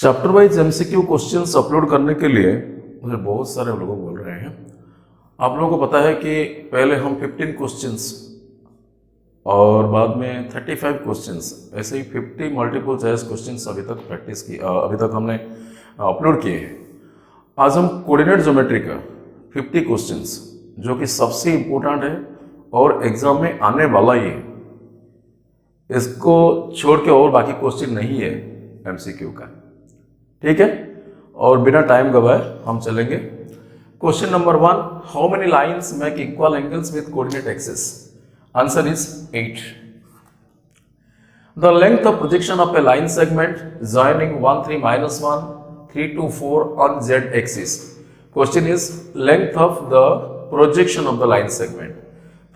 Chapter wise MCQ questions upload करने के लिए मुझे बहुत सारे लोग बोल रहे हैं। आप लोगों को पता है कि पहले हम 15 क्वेश्चंस और बाद में 35 क्वेश्चंस, ऐसे ही 50 मल्टीपल चॉइस क्वेश्चंस अभी तक हमने अपलोड किए हैं। आज हम कोऑर्डिनेट ज्योमेट्री का 50 क्वेश्चंस, जो कि सबसे इम्पोर्टेंट है और एग्जाम में आने वाला ही है, इसको छोड़ के और बाकी क्वेश्चन नहीं है एमसीक्यू का। ठीक है, और बिना टाइम गवाए हम चलेंगे। Question number 1, how many lines make equal angles with coordinate axis? Answer is 8. The length of projection of a line segment joining 1, 3, -1, 3, 2, 4 on z axis. Question is length of the projection of the line segment.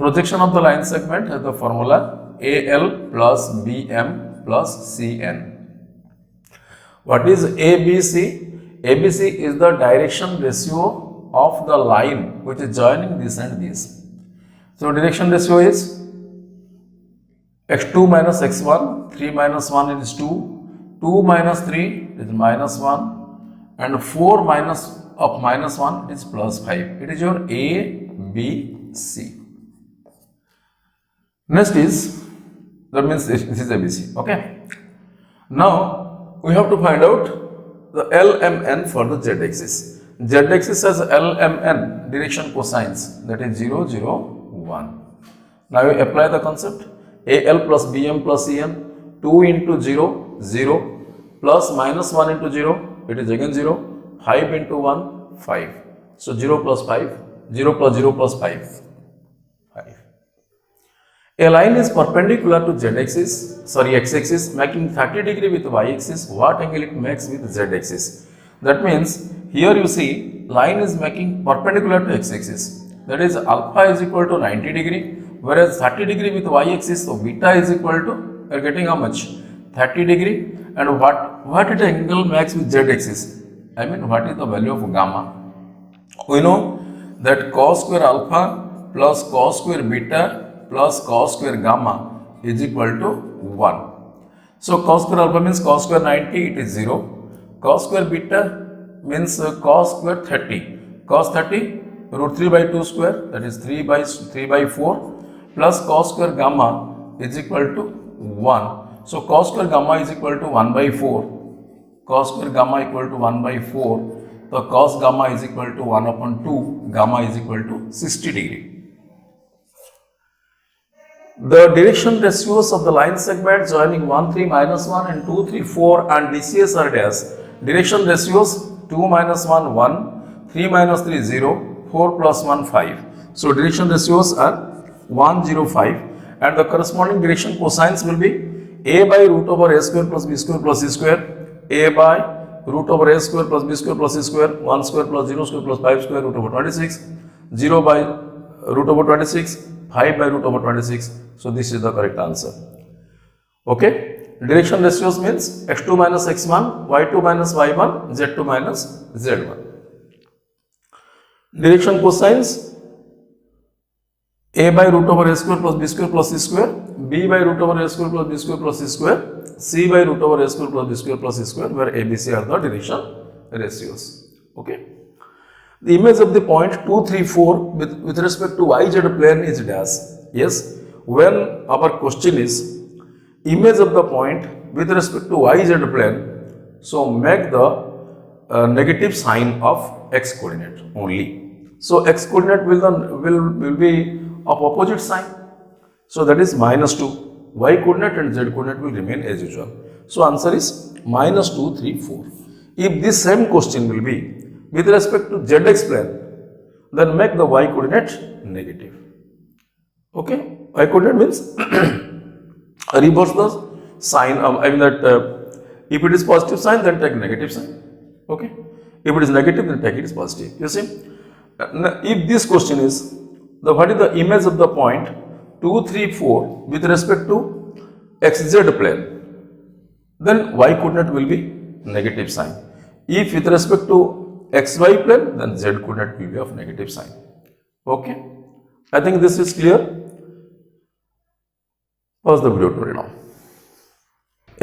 Projection of the line segment has the formula AL plus BM plus CN. What is ABC? ABC is the direction ratio of the line which is joining this and this. So direction ratio is x2 minus x1, 3 minus 1 is 2, 2 minus 3 is minus 1, and 4 minus of minus 1 is plus 5. It is your A, B, C. Next is, that means this is ABC. Okay. Now we have to find out the LMN for the z-axis. Z-axis has LMN, direction cosines, that is 0, 0, 1. Now you apply the concept. AL plus BM plus CN, 2 into 0, 0, plus minus 1 into 0, it is again 0, 5 into 1, 5. So 0 plus 5, 0 plus 0 plus 5, 5. A line is perpendicular to x-axis, making 30 degree with y-axis. What angle it makes with z-axis? That means here you see line is making perpendicular to x-axis. That is alpha is equal to 90 degree, whereas 30 degree with y-axis, so beta is equal to, you are getting how much? 30 degree. And what it angle makes with z-axis? I mean, what is the value of gamma? We know that cos square alpha plus cos square beta plus cos square gamma is equal to 1. So cos square alpha means cos square 90, it is 0. Cos square beta means cos square 30. Cos 30 root 3 by 2 square, that is 3 by 4, plus cos square gamma is equal to 1. So cos square gamma is equal to 1 by 4. Cos square gamma equal to 1 by 4. So cos gamma is equal to 1 upon 2. Gamma is equal to 60 degree. The direction ratios of the line segment joining 1, 3, -1 and 2, 3, 4 and DCS are dash. Direction ratios 2 minus 1, 1, 3 minus 3, 0, 4 plus 1, 5. So direction ratios are 1, 0, 5, and the corresponding direction cosines will be A by root over A square plus B square plus C square, A by root over A square plus B square plus C square, 1 square plus 0 square plus 5 square root over 26, 0 by root over 26, 5 by root over 26. So this is the correct answer. Okay. Direction ratios means x2 minus x1, y2 minus y1, z2 minus z1. Direction cosines A by root over A square plus B square plus C square, B by root over A square plus B square plus C square, C by root over A square plus B square plus C square, where A, B, C are the direction ratios. Okay. The image of the point 2, 3, 4 with respect to yz plane is dash. Yes, when our question is image of the point with respect to yz plane, so make the negative sign of x coordinate only. So x coordinate will be of opposite sign. So that is -2. Y coordinate and z coordinate will remain as usual. So answer is -2, 3, 4. If this same question will be with respect to zx plane, then make the y coordinate negative. Okay, y coordinate means reverse the sign. I mean that if it is positive sign, then take negative sign. Okay, if it is negative, then take it as positive. You see, if this question is what is the image of the point 2, 3, 4 with respect to xz plane, then y coordinate will be negative sign. If with respect to xy plane, then z coordinate will be of negative sign. Okay, I think this is clear. Pause the video tutorial now.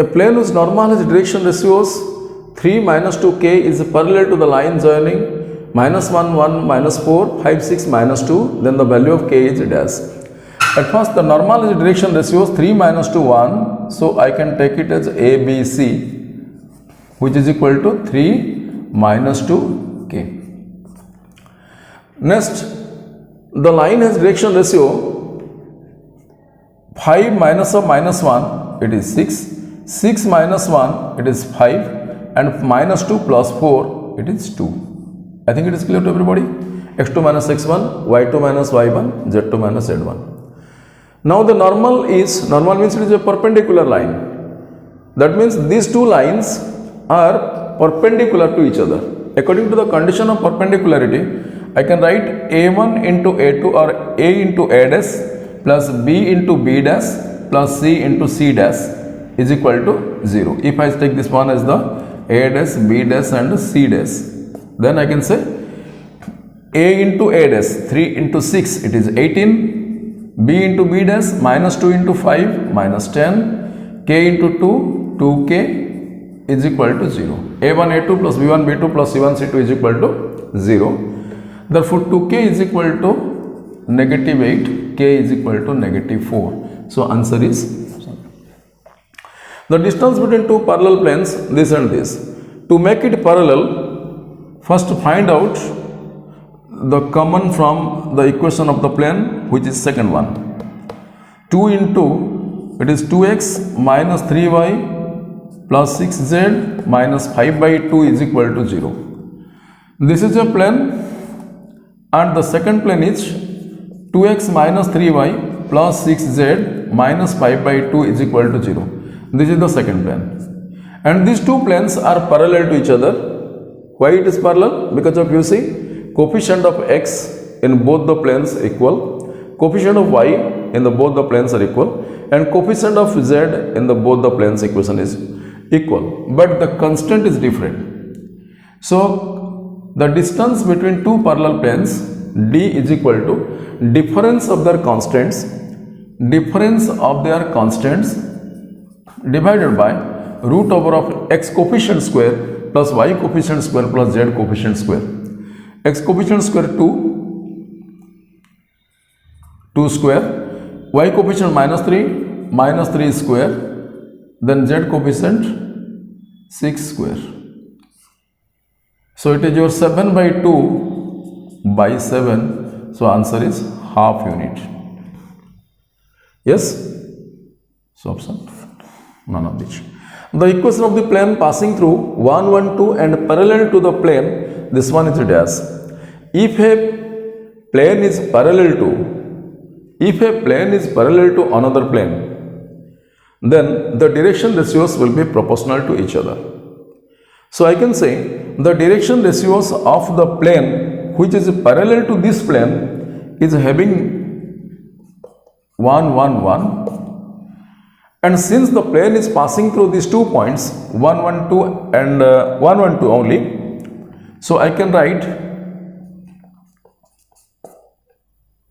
A plane whose normal has direction ratios 3 minus 2k is parallel to the line joining minus 1, 1, minus 4, 5, 6, minus 2, then the value of k is dash. At first, the normal direction ratio is 3 minus 2, 1, so I can take it as ABC, which is equal to 3 minus 2k. Next, the line has direction ratio 5 minus of minus 1, it is 6, 6 minus 1, it is 5, and minus 2 plus 4, it is 2. I think it is clear to everybody. x2 minus x1, y2 minus y1, z2 minus z1. Now the normal means it is a perpendicular line. That means these two lines are perpendicular to each other. According to the condition of perpendicularity, I can write a1 into a2 or a into a dash plus b into b dash plus c into c dash is equal to 0. If I take this one as the a dash, b dash and c dash, then I can say a into a dash 3 into 6, it is 18, b into b dash minus 2 into 5 minus 10, k into 2, 2k is equal to 0. a1 a2 plus b1 b2 plus c1 c2 is equal to 0. Therefore 2k is equal to negative 8, k is equal to negative 4. So answer is the distance between two parallel planes, this and this. To make it parallel, first find out the common from the equation of the plane, which is second one. 2 into, it is 2x minus 3y plus 6z minus 5 by 2 is equal to 0. This is a plane and the second plane is 2x minus 3y plus 6z minus 5 by 2 is equal to 0. This is the second plane. And these two planes are parallel to each other. Why it is parallel? Because of, you see, coefficient of x in both the planes equal, coefficient of y in the both the planes are equal, and coefficient of z in the both the planes equation is equal, but the constant is different. So the distance between two parallel planes d is equal to difference of their constants divided by root over of x coefficient square plus y coefficient square plus z coefficient square. X coefficient square 2 square, y coefficient minus 3 square, then z coefficient 6 square. So it is your 7 by 2 by 7. So answer is half unit. Yes? So option none of these. The equation of the plane passing through 1, 1, 2 and parallel to the plane, this one is a dash. If a plane is parallel to another plane, then the direction ratios will be proportional to each other. So I can say the direction ratios of the plane which is parallel to this plane is having 1, 1, 1. And since the plane is passing through these 2 points, 1, 1, 2 and 1, 1, 2 only, so I can write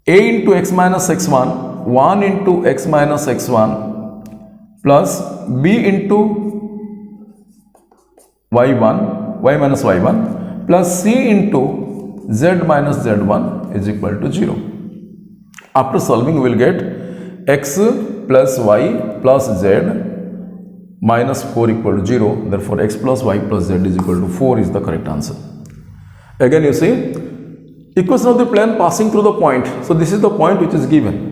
a into x minus x1, 1 into x minus x1 plus b into y1, y minus y1 plus c into z minus z1 is equal to 0. After solving, we will get x plus y plus z minus 4 equal to 0. Therefore, x plus y plus z is equal to 4 is the correct answer. Again, you see, equation of the plane passing through the point. So, this is the point which is given.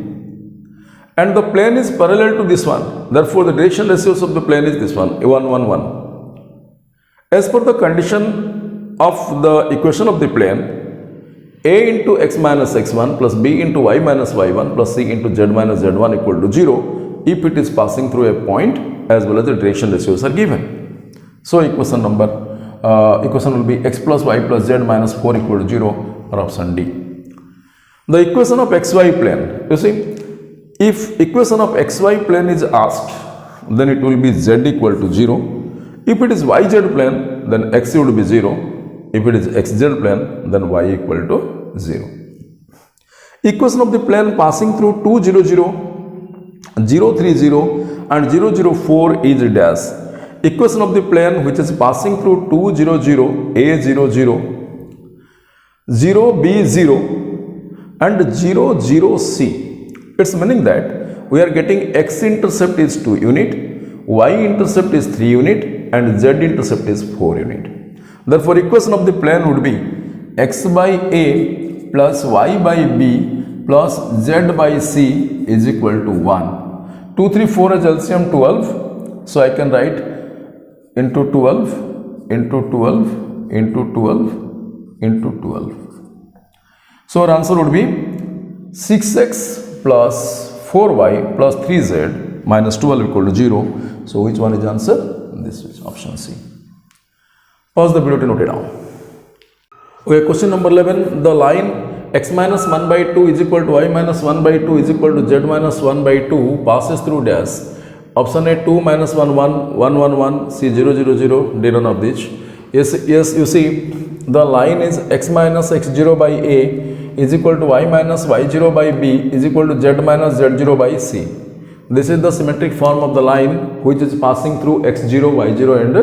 And the plane is parallel to this one. Therefore, the direction ratios of the plane is this one, 1, 1, 1. As per the condition of the equation of the plane, a into x minus x1 plus b into y minus y1 plus c into z minus z1 equal to 0 if it is passing through a point as well as the direction ratios are given. So equation will be x plus y plus z minus 4 equal to 0 or option D. The equation of xy plane, you see, if equation of xy plane is asked, then it will be z equal to 0. If it is yz plane, then x would be 0. If it is xz plane, then y equal to 0. Equation of the plane passing through 2, 0, 0, 0, 3, 0 and 0, 0, 4 is dash. equation of the plane which is passing through 2 0 0 a 0 0 0 b 0 and 0 0 c. It's meaning that we are getting x intercept is 2 unit, y intercept is 3 unit and z intercept is 4 unit. Therefore equation of the plane would be x by a plus y by b plus z by c is equal to 1. 2 3 4 is LCM 12, so I can write into 12 into 12 into 12 into 12. So our answer would be 6x plus 4y plus 3z minus 12 equal to 0. So which one is the answer? This is option C. Pause the video to note it down. Okay, question number 11. The line x minus 1 by 2 is equal to y minus 1 by 2 is equal to z minus 1 by 2 passes through dash. Option A 2 minus 1 1 1 1 1 C 0 0 0 D none of this. Yes, you see the line is x minus x0 by A is equal to y minus y0 by b is equal to z minus z0 by c. This is the symmetric form of the line which is passing through x0, y0 and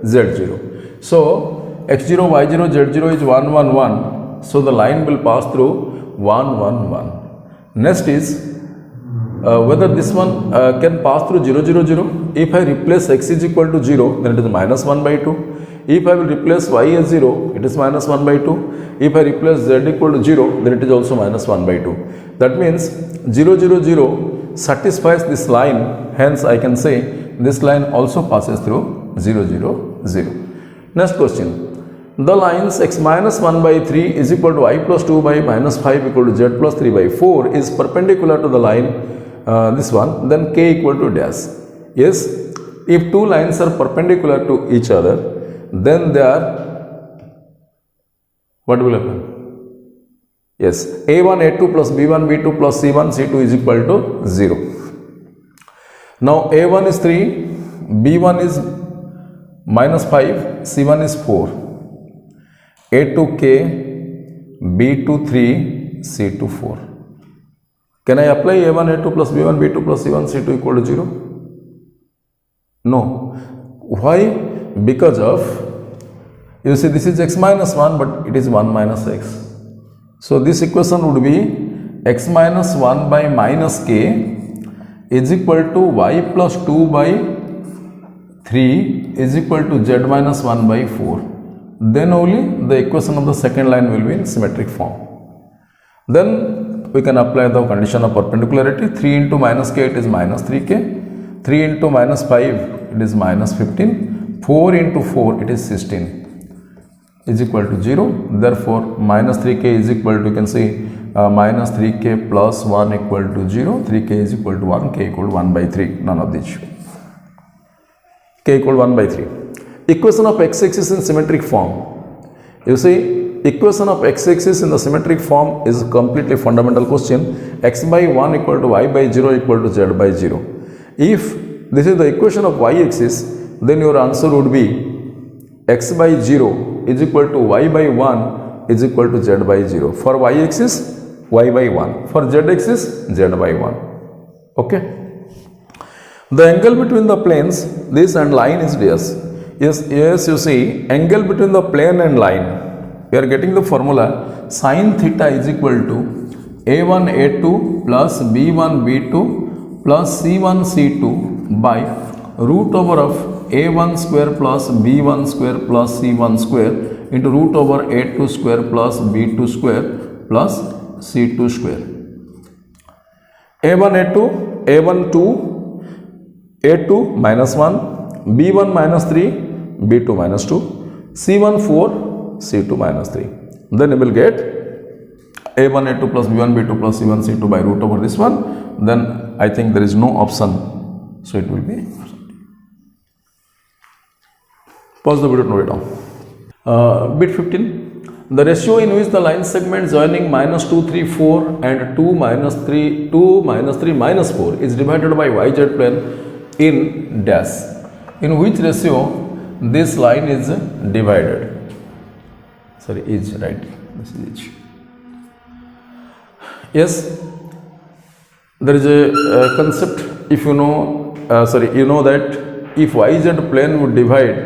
z0. So x0, y0, z0 is 1 1 1. So the line will pass through 1 1 1. Next is whether this one can pass through 0 0 0. If I replace x is equal to 0, then it is minus 1 by 2. If I will replace y as 0, it is minus 1 by 2. If I replace z equal to 0, then it is also minus 1 by 2. That means 0 0 0 satisfies this line. Hence I can say this line also passes through 0 0 0. Next question. The lines x minus 1 by 3 is equal to y plus 2 by minus 5 equal to z plus 3 by 4 is perpendicular to the line this one, then k equal to dash. Yes, if two lines are perpendicular to each other, then they are, what will happen? Yes, a1 a2 plus b1 b2 plus c1 c2 is equal to 0. Now a1 is 3, b1 is minus 5, c1 is 4, a2 k, b2 3, c2 4. Can I apply a1 a2 plus b1 b2 plus c1 c2 equal to 0? No. Why? Because of, you see this is x minus 1 but it is 1 minus x. So this equation would be x minus 1 by minus k is equal to y plus 2 by 3 is equal to z minus 1 by 4. Then only the equation of the second line will be in symmetric form. Then we can apply the condition of perpendicularity. 3 into minus k it is minus 3k, 3 into minus 5 it is minus 15, 4 into 4 it is 16 is equal to 0. Therefore minus 3k is equal to, you can see minus 3k plus 1 equal to 0, 3k is equal to 1, k equal to 1 by 3, none of these. K equal to 1 by 3. Equation of x-axis in symmetric form. You see, equation of x-axis in the symmetric form is a completely fundamental question. X by 1 equal to y by 0 equal to z by 0. If this is the equation of y-axis, then your answer would be x by 0 is equal to y by 1 is equal to z by 0. For y-axis, y by 1. For z-axis, z by 1. Okay. The angle between the planes, this and line is this. Yes, you see, angle between the plane and line. We are getting the formula sin theta is equal to a1 a2 plus b1 b2 plus c1 c2 by root over of a1 square plus b1 square plus c1 square into root over a2 square plus b2 square plus c2 square. a1 a2, a1 2, a2 minus 1, b1 minus 3, b2 minus 2, c1 4, c2 minus 3. Then you will get a1 a2 plus b1 b2 plus c1 c2 by root over this one. Then I think there is no option, so it will be. Pause the video to note it down. Bit 15. The ratio in which the line segment joining minus 2 3 4 and 2 minus 3 minus 4 is divided by yz plane in dash. In which ratio this line is divided? Sorry, is right. This is each. Yes, there is a concept. If you know, you know that if yz plane would divide,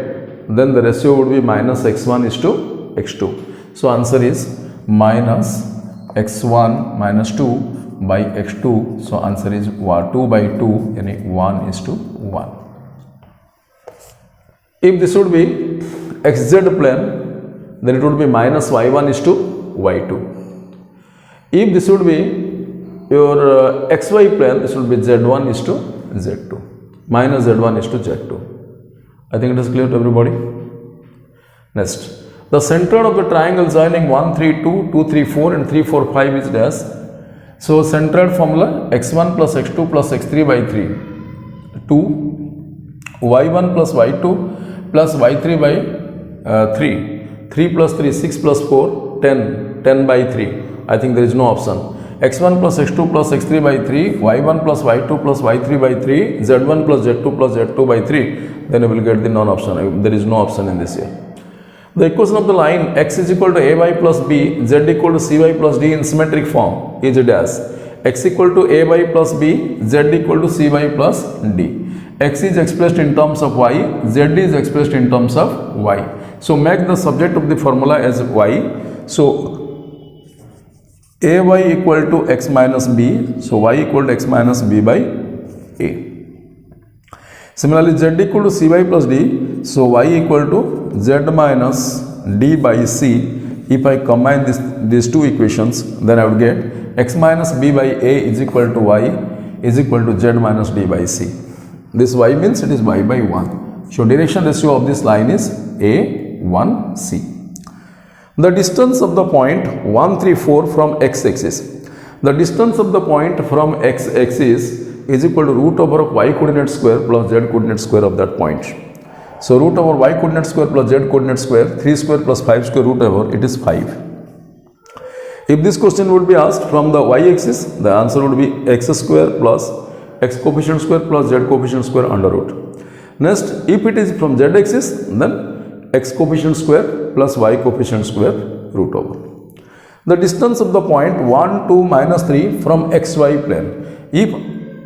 then the ratio would be minus x1 is to x2. So answer is minus x1 minus 2 by x2. So answer is 2 by 2, yani 1 is to 1. If this would be xz plane, then it would be minus y1 is to y2. If this would be your xy plane, this would be z1 is to z2, minus z1 is to z2. I think it is clear to everybody. Next, the center of the triangle joining 1, 3, 2, 2, 3, 4 and 3, 4, 5 is dash. So centered formula x1 plus x2 plus x3 by 3, 2, y1 plus y2 plus y3 by 3, 3 plus 3, 6 plus 4, 10, 10 by 3. I think there is no option. x1 plus x2 plus x3 by 3, y1 plus y2 plus y3 by 3, z1 plus z2 plus z2 by 3, then you will get the non-option. There is no option in this here. The equation of the line x is equal to ay plus b, z equal to cy plus d in symmetric form is dash. X equal to ay plus b, z equal to cy plus d. X is expressed in terms of y, z is expressed in terms of y. So make the subject of the formula as y. So ay equal to x minus b, so y equal to x minus b by a. Similarly, z equal to cy plus d, so y equal to z minus d by c. If I combine these two equations, then I would get x minus b by a is equal to y is equal to z minus d by c. This y means it is y by 1. So direction ratio of this line is a 1 c. The distance of the point 1, 3, 4 from x-axis. The distance of the point from x-axis is equal to root over of y coordinate square plus z coordinate square of that point. So root over y coordinate square plus z coordinate square, 3 square plus 5 square root over, it is 5. If this question would be asked from the y-axis, the answer would be x square plus x coefficient square plus z coefficient square under root. Next, if it is from z-axis, then x coefficient square plus y coefficient square root over. The distance of the point 1, 2, minus 3 from xy plane. If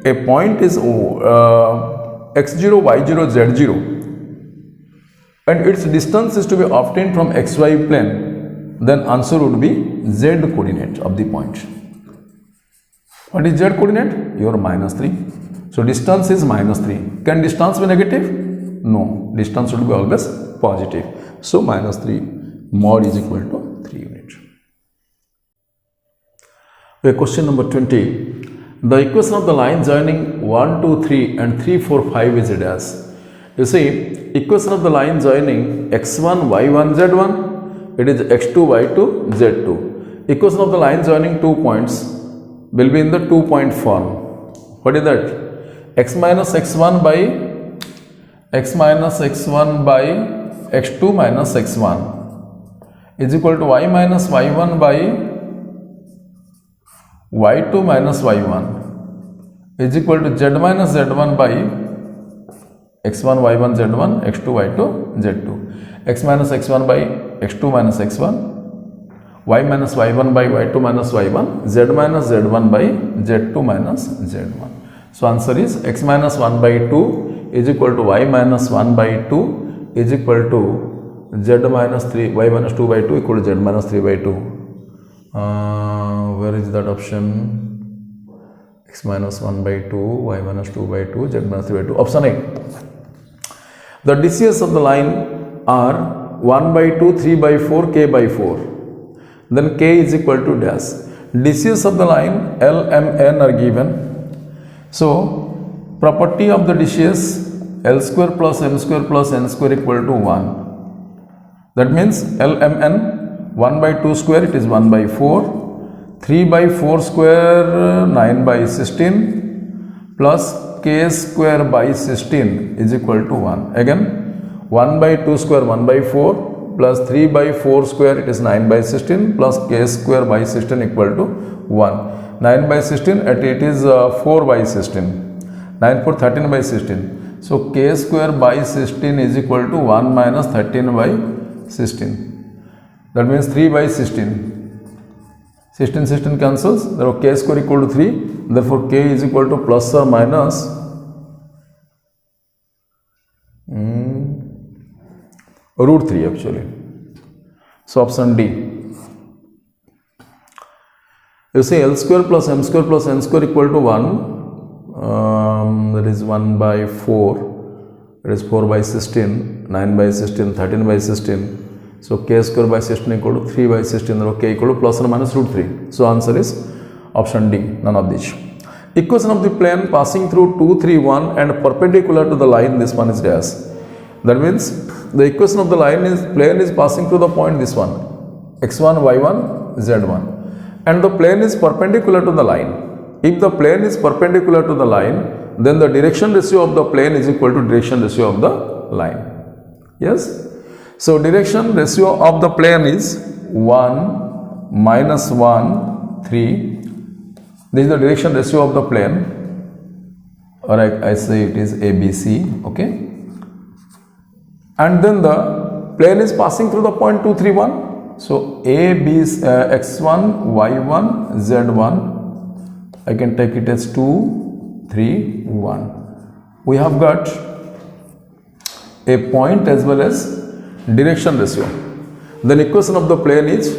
a point is x0, y0, z0 and its distance is to be obtained from xy plane, then answer would be z coordinate of the point. What is z coordinate? Your minus 3. So distance is minus 3. Can distance be negative? No. Distance should be always positive. So minus 3 mod is equal to 3 units. Okay, question number 20. The equation of the line joining 1, 2, 3 and 3, 4, 5 is dash. You see, equation of the line joining x1, y1, z1, it is x2, y2, z2. Equation of the line joining 2 points will be in the 2-point form. What is that? X minus x1 by x2 minus x1 is equal to y minus y1 by y2 minus y1 is equal to z minus z1 by x1 y1 z1 x2 y2 z2, x minus x1 by x2 minus x1, y minus y1 by y2 minus y1, z minus z1 by z2 minus z1. So answer is x minus 1 by 2 is equal to y minus 1 by 2 is equal to z minus 3, y minus 2 by 2 equal to z minus 3 by 2. Where is that option? X minus 1 by 2, y minus 2 by 2, z minus 3 by 2. Option A. The DCS of the line are 1 by 2, 3 by 4, k by 4. Then k is equal to dash. DCS of the line L, M, N are given. So property of the DCS L square plus M square plus N square equal to 1. That means L, M, N 1 by 2 square, it is 1 by 4. 3 by 4 square 9 by 16 plus k square by 16 is equal to 1. Again 1 by 2 square 1 by 4 plus 3 by 4 square, it is 9 by 16 plus k square by 16 equal to 1. 9 by 16 it is 4 by 16. 9 for 13 by 16. So k square by 16 is equal to 1 minus 13 by 16. That means 3 by 16. 16 cancels, therefore k square equal to 3, therefore k is equal to plus or minus root 3 actually. So option D. You see L square plus M square plus N square equal to 1. That is 1 by 4. That is 4 by 16, 9 by 16, 13 by 16. So K square by 16 equal to 3 by 16. K equal to plus or minus root 3. So answer is option D, none of these. Equation of the plane passing through 2, 3, 1 and perpendicular to the line, this one is dash. That means the equation of the line is plane is passing through the point this one, x1, y1, z1, and the plane is perpendicular to the line. If the plane is perpendicular to the line, then the direction ratio of the plane is equal to direction ratio of the line. Yes? So direction ratio of the plane is 1, minus 1, 3. This is the direction ratio of the plane, or I say it is ABC, okay? And then the plane is passing through the point 2, 3, 1. So A, B is x1, y1, z1. I can take it as 2, 3, 1. We have got a point as well as direction ratio. Then equation of the plane is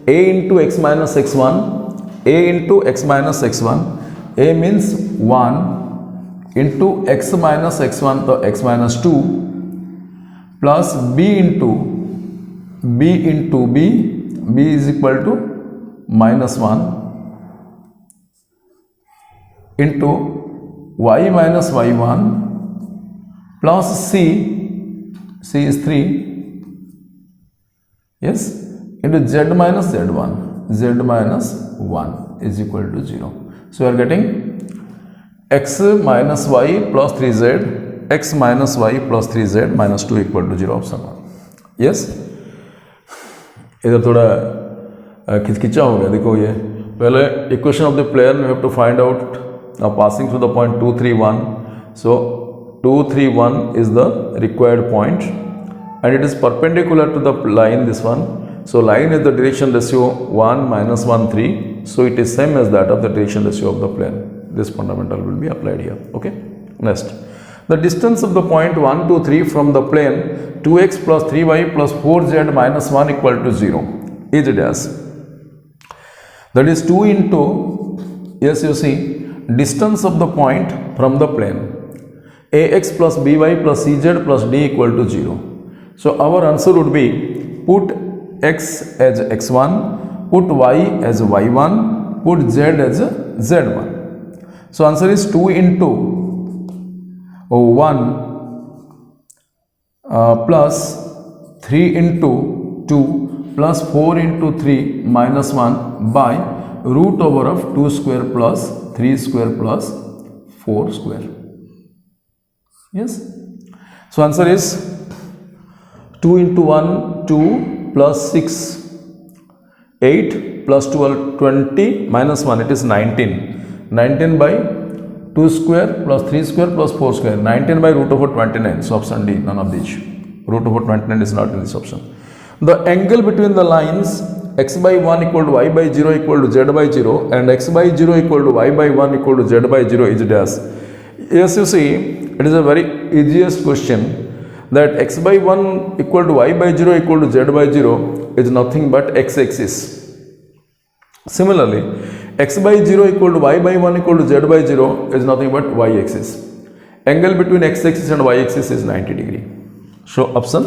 A into x minus x1, A into x minus x1. A means 1 into x minus x1, so x minus 2, plus B into B is equal to minus 1 into y minus y1 plus C is 3, yes, into z minus z1 is equal to 0. So we are getting x minus y plus 3z, x minus y plus 3z minus 2 equal to 0, option 1. Yes? इधर थोड़ा खिचखिचा हो गया, देखो ये पहले equation of the plane we have to find out passing through the point 2, 3, 1. So 2, 3, 1 is the required point and it is perpendicular to the line, this one. So line is the direction ratio 1, minus 1, 3. So it is same as that of the direction ratio of the plane. This fundamental will be applied here. Okay. Next, the distance of the point 1, 2, 3 from the plane 2x plus 3y plus 4z minus 1 equal to 0 is dash. That is 2 into, yes, you see, distance of the point from the plane ax plus by plus cz plus d equal to 0. So our answer would be put x as x1, put y as y1, put z as z1. So answer is 2 into 1 plus 3 into 2 plus 4 into 3 minus 1 by root over of 2 square plus 3 square plus 4 square. Yes. So answer is 2 into 1, 2 plus 6, 8 plus 12, 20 minus 1, it is 19. 19 by 2 square plus 3 square plus 4 square. 19 by root over 29. So option D, none of these. Root over 29 is not in this option. The angle between the lines x by 1 equal to y by 0 equal to z by 0 and x by 0 equal to y by 1 equal to z by 0 is dash. Yes, you see, it is a very easiest question that x by 1 equal to y by 0 equal to z by 0 is nothing but x-axis. Similarly, x by 0 equal to y by 1 equal to z by 0 is nothing but y-axis. Angle between x-axis and y-axis is 90 degree. So option,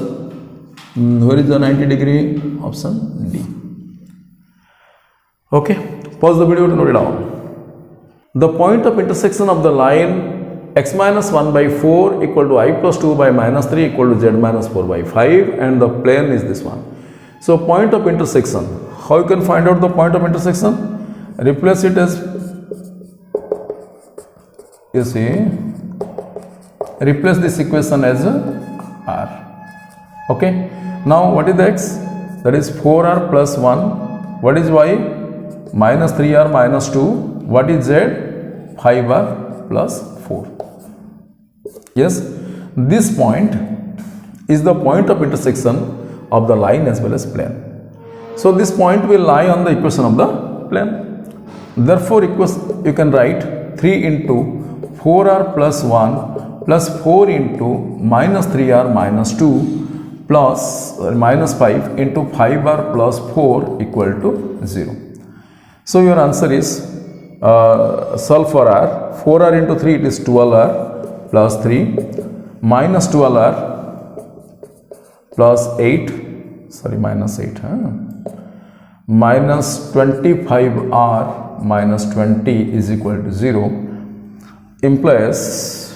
where is the 90 degree? Option D. Okay, pause the video to note it down. The point of intersection of the line x minus 1 by 4 equal to I plus 2 by minus 3 equal to z minus 4 by 5 and the plane is this one. So point of intersection, how you can find out the point of intersection? Replace it as, you see, replace this equation as r. Okay, now what is the x? That is 4r plus 1. What is y? Minus 3r minus 2. What is z? 5r plus 4. Yes, this point is the point of intersection of the line as well as plane. So this point will lie on the equation of the plane. Therefore, you can write 3 into 4r plus 1 plus 4 into minus 3r minus 2 plus minus 5 into 5r plus 4 equal to 0. So your answer is solve for r. 4r into 3 it is 12r plus 3 minus 12r plus 8 minus 8 minus 25r minus 20 is equal to 0 implies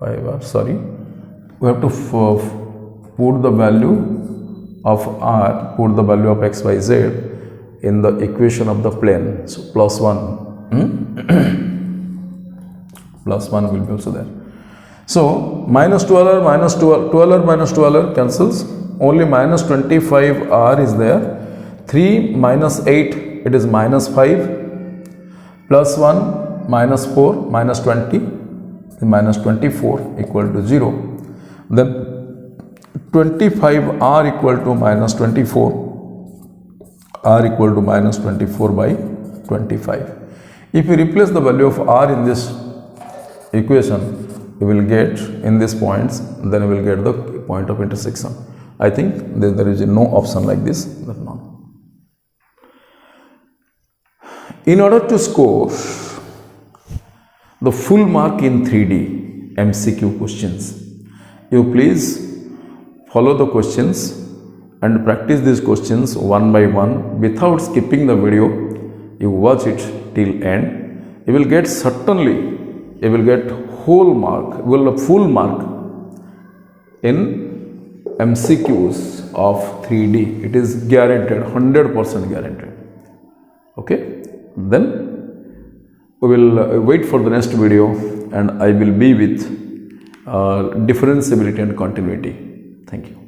5r we have to put the value of r, put the value of x, y, z in the equation of the plane. So plus 1 plus 1 will be also there. So minus 12r minus 12r minus 12r cancels, only minus 25r is there. 3 minus 8 it is minus 5 plus 1 minus 4 minus 20 minus 24 equal to 0. Then 25r equal to minus 24, r equal to minus 24 by 25. If you replace the value of r in this equation, you will get in these points, then you will get the point of intersection. I think there is no option like this, but no. In order to score the full mark in 3D MCQ questions, you please follow the questions and practice these questions one by one without skipping the video. You watch it till end. You will get whole mark, full mark in MCQs of 3D. It is guaranteed, 100% guaranteed. Okay, then we will wait for the next video, and I will be with differentiability and continuity. Thank you.